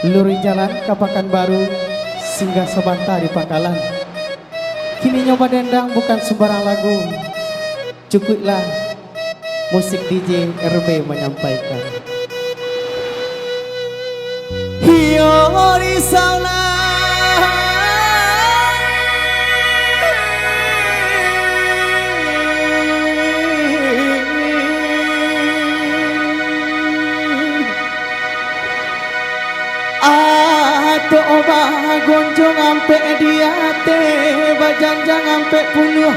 Luri jalan ke Pekanbaru, singgah sebentar di Pangkalan. Kini nyoba dendang bukan sembarang lagu, cukuplah musik DJ RB menyampaikan. Hiyo risaulah atau obah gonjong ampe dia teh bajanjang ampe puluh.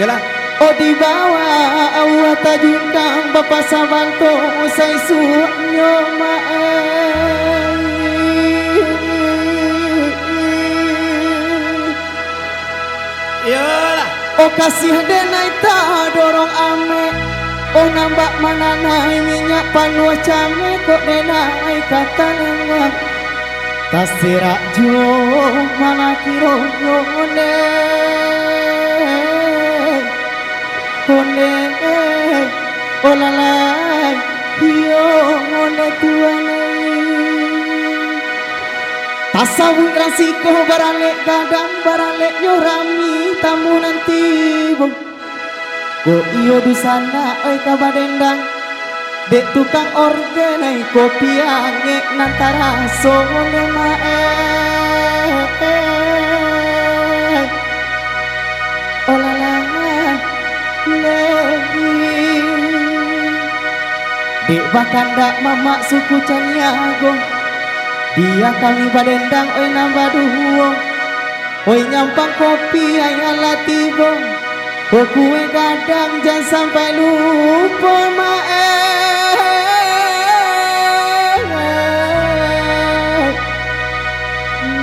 Yalah. Oh di bawah awat tajungkang bapak sabanto usai suaknya maai. Yalah. Oh kasih denai ta dorong ame. Oh nambak mana nai minyak panua came kok denai kata nengah. Tasirak jo mana kiro yone. Hone olalai hiyo hone tuane tasawuf rasiko baralek kadang baralek nyorami tamu nanti bong go iyo dusana oi kabadendang dek tukang organ ai kopi angek nantara sone mae olalai dek bahkan dak mamak suku Caniago dia kami badendang oi nambah duo oi nyampang kopi ay alatibo ko kue gadang jangan sampai lupa mae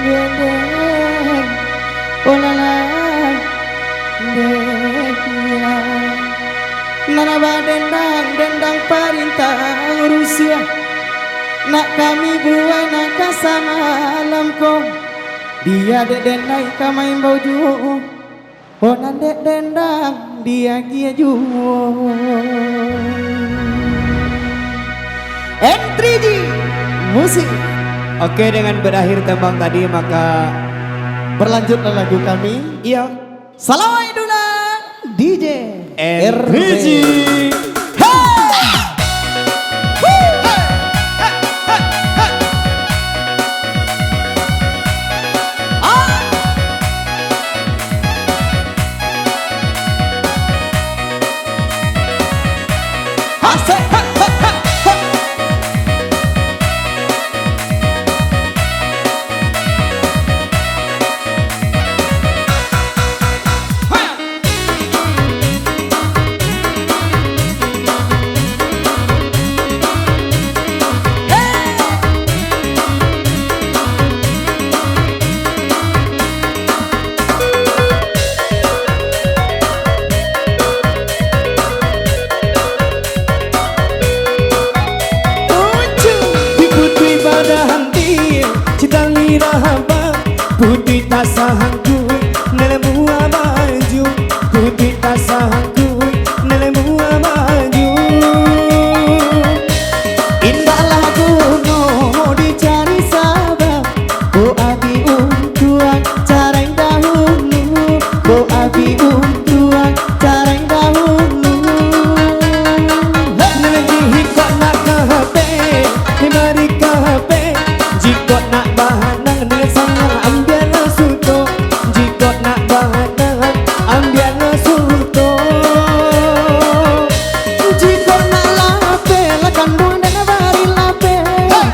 gendeng olalah nana badendang dendang perintah Rusia nak kami buai nak kasama alam kong dia dek denai kamai bauju oh nan dek dendang dia gia juo M3G musik. Oke, dengan berakhir tembang tadi maka berlanjutlah lagu kami. Iya, salam Iduna DJ RBG. Putih tak sanggup nelemu maju, putih tak sanggup nelemu maju. Indahlah gunung dicari sabar, oh abi untuan cara yang dahulu, oh abi untuan cara yang dahulu. Nelegi kok nak kape, mari kape, jika nak bahanang dengan sangat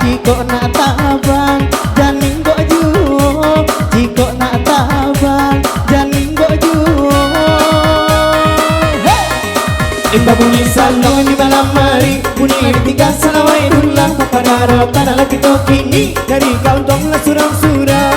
jiko nak tabang janin kok juo, jiko nak tabang janin kok juo. Imba bunyi salong di malam hari, bunyi tiga salawai dulang kepada rotan lagi kini dari kau tonglah surang-surang.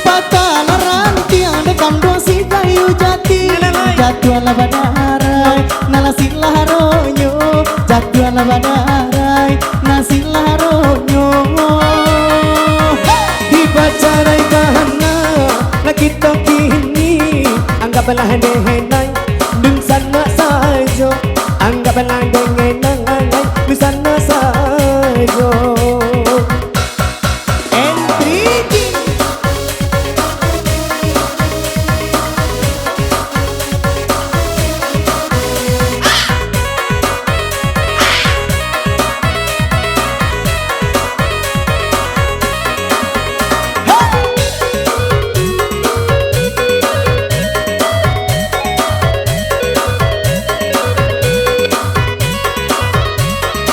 Patah ranti ada kandung si kayu jati, jatuhlah badarai nalasilah ronyo, jatuhlah badarai nasilah ronyo. Dibacarai kahana lagi kini anggaplah henai dun sana sajo anggaplah dengenang di sana sajo.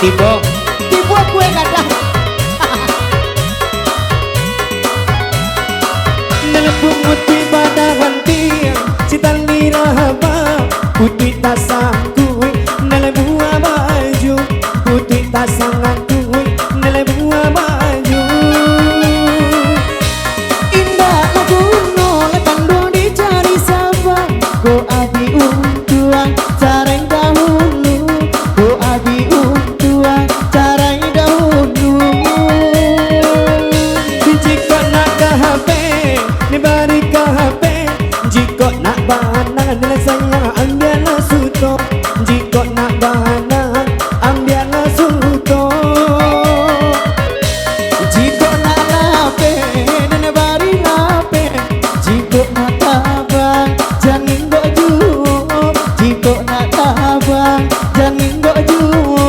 Tibo kue kadang Nelpung putih pada wanti Citan dirahaba Putih tasang kue Nele buah baju Putih tasang kue Nele buah baju indah lagu nolak kandung dicari sabar go abi untuang careng dahulu go abi untuang careng dahulu Jika nak ke HP Ni bari ke HP Jika nak bahangan Nilai sayang ambillah suto Jika nak bahangan Ambillah suto jika nak lape dan bari lape jika nak tabang jangan go juo jika nak tabang jangan go juo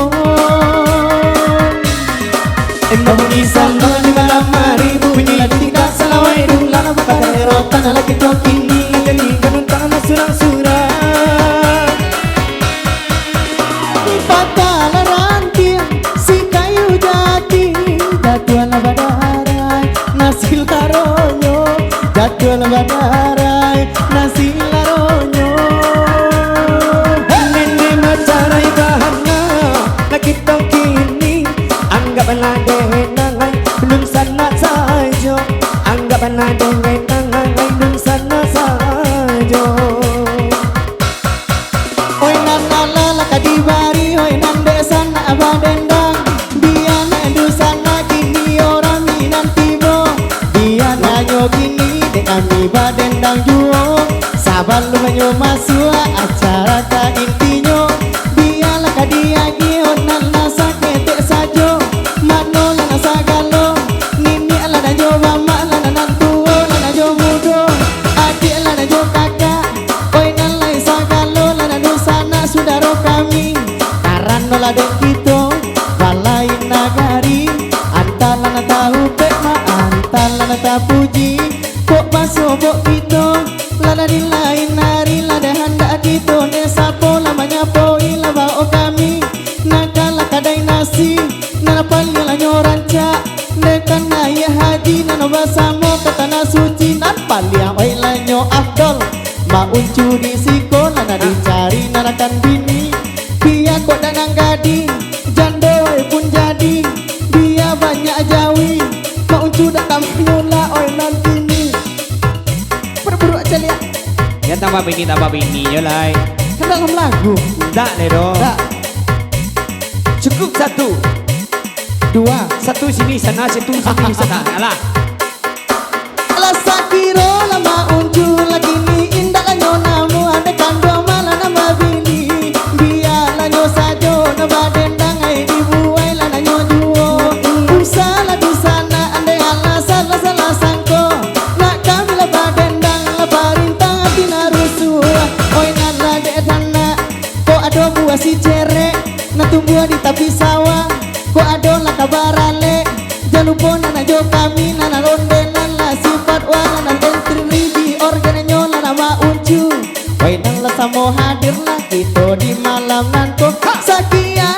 Emang isang di malam hari Bunyi tidak salawai Dulang pakai rotan lagi toki Jadi kanun tanah surang-surang patah ranting si kayu jati datuan badarai nasi laronyo datuan badarai nasi laronyo Nene macarai bahana Nak kita kini Anggaplah dengangan Belum sana saja Anggaplah dengangan Belum sana saja oi nanala lakadibari oi nande sana abadendang dia nendu sana kini orang minan tibo dia nanyo kini de kami badendang juo sabar lu banyo masua acara ka intinyo dia lakadia gion nana sakete sajo mano lana sagalo nini lana jo mama lana nantuo lana jo mudo adik lana jo kakak oi nalai sagalo lana nusana sudaro kami karano laden kito balai nagari antal lana tahu pekma antal lana tapuji kok pasobok kito lana di lain hari lada hendak kito desa po lamanya poi laba o kami nakala kadai nasi nana palyo lanyo ranca nekan naya haji nana basamo katana suci nan palya oi lanyo afdol ma uncu di siko nana dicari nana kan bini dia kok danang gadi jande oi pun jadi dia banyak jawi ma uncu datang nyula oi nanti ni berburu aja lihat Ya tambah bini Yolai kan dalam lagu Tak Nero tak Cukup satu dua Satu sini sana Satu sini sana Alah ala sakiro lama uncu lagi ni indah lanyo namu ane kando malah nama bini biar lanyo sajo nama dendang ai dibuai lah lanyo juo usala di sana ande ala salah salah sangko nak kami lah badendang lah barintang tina rusuh oi nala de dana kok ado buah si cerek na tumbuh di tepi sawah kok ado lah kabarale jangan lupa nana jo kami nana ronde nana sifat wana nana entri di organnya nama uncu wai nang lah samo hadir lah kita di malam nanto sakia